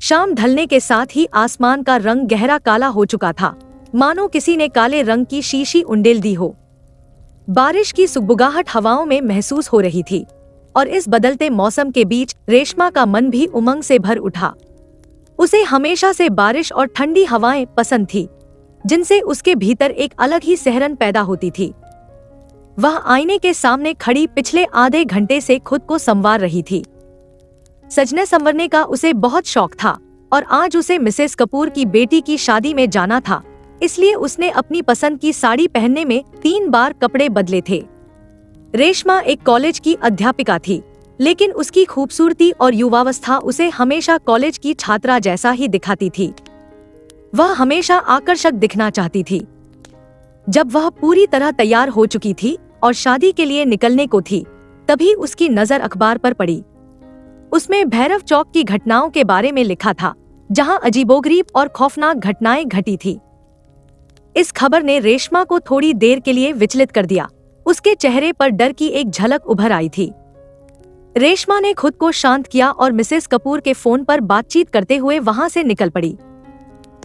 शाम ढलने के साथ ही आसमान का रंग गहरा काला हो चुका था, मानो किसी ने काले रंग की शीशी उंडेल दी हो। बारिश की सुगबुगाहट हवाओं में महसूस हो रही थी और इस बदलते मौसम के बीच रेशमा का मन भी उमंग से भर उठा। उसे हमेशा से बारिश और ठंडी हवाएं पसंद थी, जिनसे उसके भीतर एक अलग ही सहरन पैदा होती थी। वह आईने के सामने खड़ी पिछले आधे घंटे से खुद को संवार रही थी। सजने संवरने का उसे बहुत शौक था और आज उसे मिसेस कपूर की बेटी की शादी में जाना था, इसलिए उसने अपनी पसंद की साड़ी पहनने में 3 बार कपड़े बदले थे। रेशमा एक कॉलेज की अध्यापिका थी, लेकिन उसकी खूबसूरती और युवावस्था उसे हमेशा कॉलेज की छात्रा जैसा ही दिखाती थी। वह हमेशा आकर्षक दिखना चाहती थी। जब वह पूरी तरह तैयार हो चुकी थी और शादी के लिए निकलने को थी, तभी उसकी नजर अखबार पर पड़ी। उसमें भैरव चौक की घटनाओं के बारे में लिखा था, जहां अजीबोगरीब और खौफनाक घटनाएं घटी थी। इस खबर ने रेशमा को थोड़ी देर के लिए विचलित कर दिया। उसके चेहरे पर डर की एक झलक उभर आई थी। रेशमा ने खुद को शांत किया और मिसेस कपूर के फोन पर बातचीत करते हुए वहां से निकल पड़ी।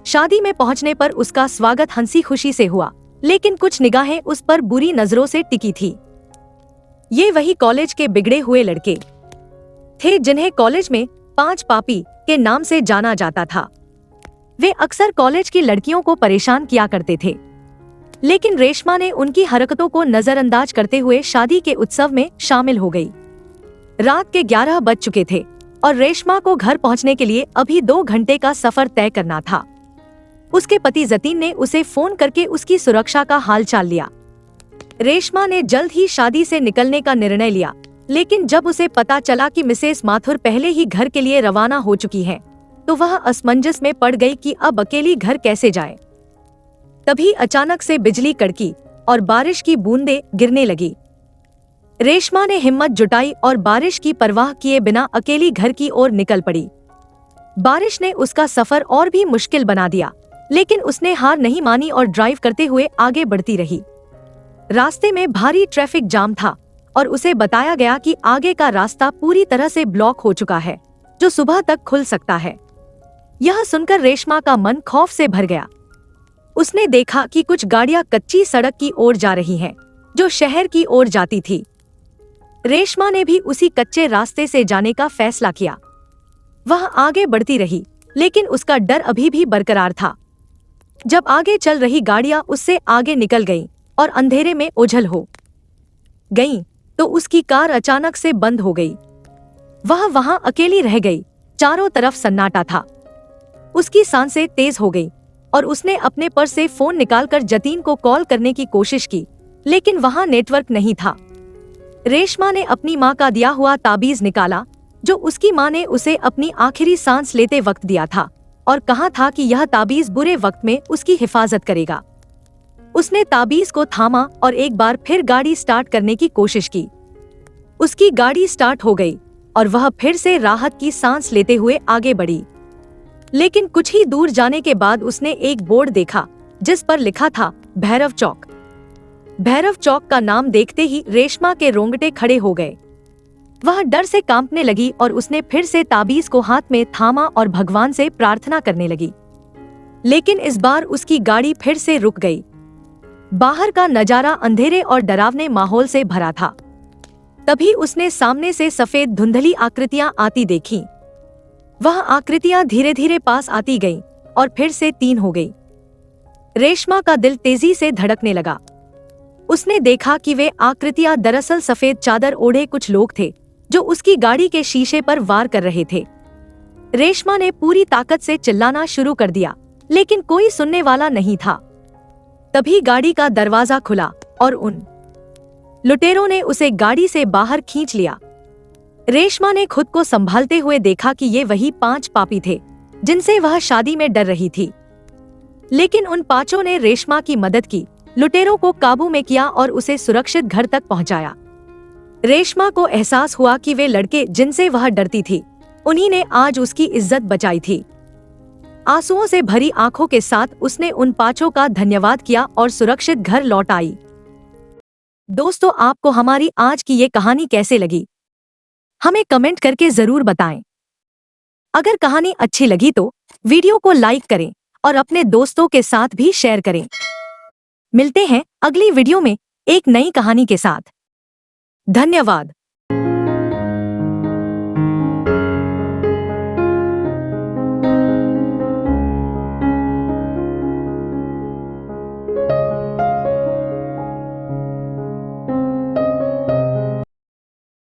शादी में पहुंचने पर उसका स्वागत हंसी खुशी से हुआ, लेकिन कुछ निगाहें उस पर बुरी नजरों से टिकी थी। ये वही कॉलेज के बिगड़े हुए लड़के थे जिन्हें कॉलेज में 5 पापी के नाम से जाना जाता था। वे अक्सर कॉलेज की लड़कियों को परेशान किया करते थे, लेकिन रेशमा ने उनकी हरकतों को नजरअंदाज करते हुए शादी के उत्सव में शामिल हो गई। रात के 11 बज चुके थे और रेशमा को घर पहुंचने के लिए अभी 2 घंटे का सफर तय करना था। उसके पति जतीन ने उसे फोन करके उसकी सुरक्षा का हालचाल लिया। रेशमा ने जल्द ही शादी से निकलने का निर्णय लिया, लेकिन जब उसे पता चला कि मिसेस माथुर पहले ही घर के लिए रवाना हो चुकी हैं, तो वह असमंजस में पड़ गई कि अब अकेली घर कैसे जाए। तभी अचानक से बिजली कड़की और बारिश की बूंदें गिरने लगी। रेशमा ने हिम्मत जुटाई और बारिश की परवाह किए बिना अकेली घर की ओर निकल पड़ी। बारिश ने उसका सफर और भी मुश्किल बना दिया, लेकिन उसने हार नहीं मानी और ड्राइव करते हुए आगे बढ़ती रही। रास्ते में भारी ट्रैफिक जाम था और उसे बताया गया कि आगे का रास्ता पूरी तरह से ब्लॉक हो चुका है, जो सुबह तक खुल सकता है। यह सुनकर रेशमा का मन खौफ से भर गया। उसने देखा कि कुछ गाड़ियां कच्ची सड़क की ओर जा रही हैं, जो शहर की ओर जाती थी। रेशमा ने भी उसी कच्चे रास्ते से जाने का फैसला किया। वह आगे बढ़ती रही, लेकिन उसका डर अभी भी बरकरार था। जब आगे चल रही गाड़ियां उससे आगे निकल गईं और अंधेरे में ओझल हो गईं, तो उसकी कार अचानक से बंद हो गई। वह वहां अकेली रह गई। चारों तरफ सन्नाटा था। उसकी सांसें तेज हो गई और उसने अपने पर्स से फोन निकालकर जतीन को कॉल करने की कोशिश की, लेकिन वहां नेटवर्क नहीं था। रेशमा ने अपनी माँ का दिया हुआ ताबीज निकाला, जो उसकी माँ ने उसे अपनी आखिरी सांस लेते वक्त दिया था और कहा था कि यह ताबीज बुरे वक्त में उसकी हिफाजत करेगा। उसने ताबीज को थामा और एक बार फिर गाड़ी स्टार्ट करने की कोशिश की। उसकी गाड़ी स्टार्ट हो गई और वह फिर से राहत की सांस लेते हुए आगे बढ़ी। लेकिन कुछ ही दूर जाने के बाद उसने एक बोर्ड देखा, जिस पर लिखा था भैरव चौक। भैरव चौक का नाम देखते ही रेशमा के रोंगटे खड़े हो गए। वह डर से कांपने लगी और उसने फिर से ताबीज को हाथ में थामा और भगवान से प्रार्थना करने लगी। लेकिन इस बार उसकी गाड़ी फिर से रुक गई। बाहर का नजारा अंधेरे और डरावने माहौल से भरा था। तभी उसने सामने से सफेद धुंधली आकृतियां आती देखीं। वह आकृतियां धीरे धीरे पास आती गईं और फिर से 3 हो गई। रेशमा का दिल तेजी से धड़कने लगा। उसने देखा कि वे आकृतियां दरअसल सफेद चादर ओढ़े कुछ लोग थे, जो उसकी गाड़ी के शीशे पर वार कर रहे थे। रेशमा ने पूरी ताकत से चिल्लाना शुरू कर दिया, लेकिन कोई सुनने वाला नहीं था। तभी गाड़ी का दरवाजा खुला और उन लुटेरों ने उसे गाड़ी से बाहर खींच लिया। रेशमा ने खुद को संभालते हुए देखा कि ये वही 5 पापी थे, जिनसे वह शादी में डर रही थी। लेकिन उन 5 ने रेशमा की मदद की, लुटेरों को काबू में किया और उसे सुरक्षित घर तक पहुंचाया। रेशमा को एहसास हुआ कि वे लड़के जिनसे वह डरती थी, उन्हीं ने आज उसकी इज्जत बचाई थी। आंसुओं से भरी आंखों के साथ उसने उन 5 का धन्यवाद किया और सुरक्षित घर लौट आई। दोस्तों, आपको हमारी आज की ये कहानी कैसे लगी, हमें कमेंट करके जरूर बताएं। अगर कहानी अच्छी लगी तो वीडियो को लाइक करें और अपने दोस्तों के साथ भी शेयर करें। मिलते हैं अगली वीडियो में एक नई कहानी के साथ। धन्यवाद।